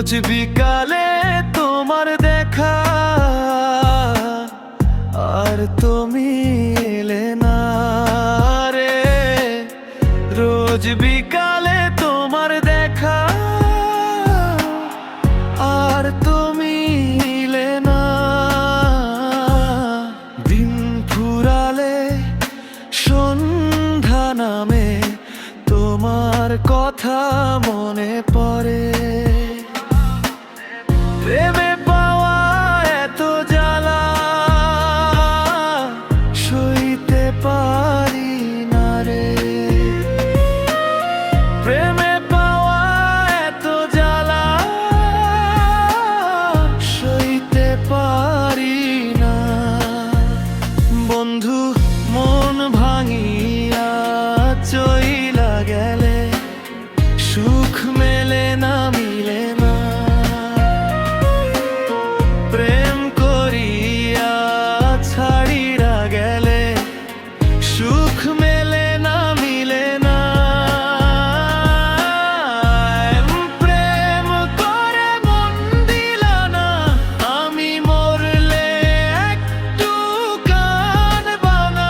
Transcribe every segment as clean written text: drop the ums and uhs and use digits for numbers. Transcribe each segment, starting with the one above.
রোজ বিকালে তোমার দেখা, আর তুমি এলে না রে। রোজ বিকালে তোমার দেখা, আর তুমি এলে না। দিন ফুরালে সন্ধ্যা নামে তোমার কথা মনে পড়ে। প্রেমে পাওয়া এত জ্বালা সইতে পারি না রে। প্রেমে পাওয়া এত জ্বালা সইতে পারি না। বন্ধু মন ভাঙিয়া চইলা গেলে সুখ মেলে না, মিলে না। প্রেম করিয়া ছাড়িয়া গেলে সুখ মেলে না, মিলে না। প্রেম করে মন দিলা না, আমি মরলে একটু কাঁদবা না।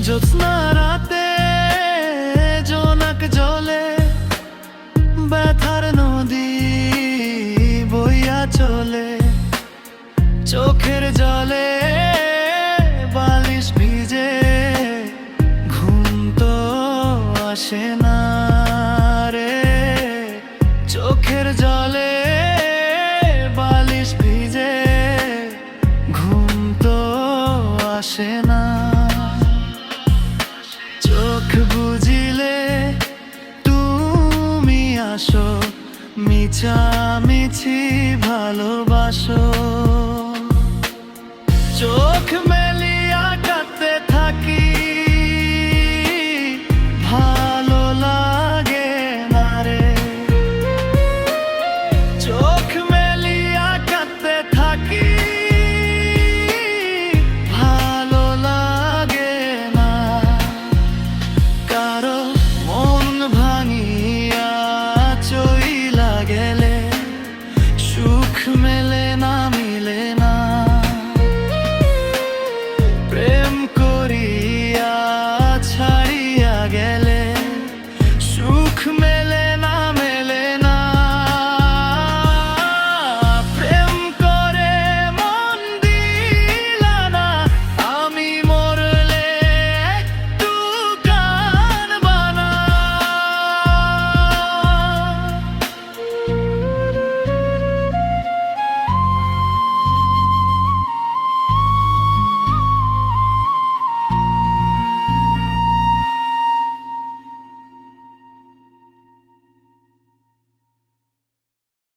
জ্যোৎস্না রাতে জোনাক জলে ব্যথার নদী বইয়া চলে। চোখের জলে বালিশ ভিজে, ঘুম তো আসে না রে। চোখের জলে বালিশ ভিজে, ঘুম তো আসে না। চোখ বুঝিলে তুমি আসো, মিছামিছি ভালোবাসো। চোখ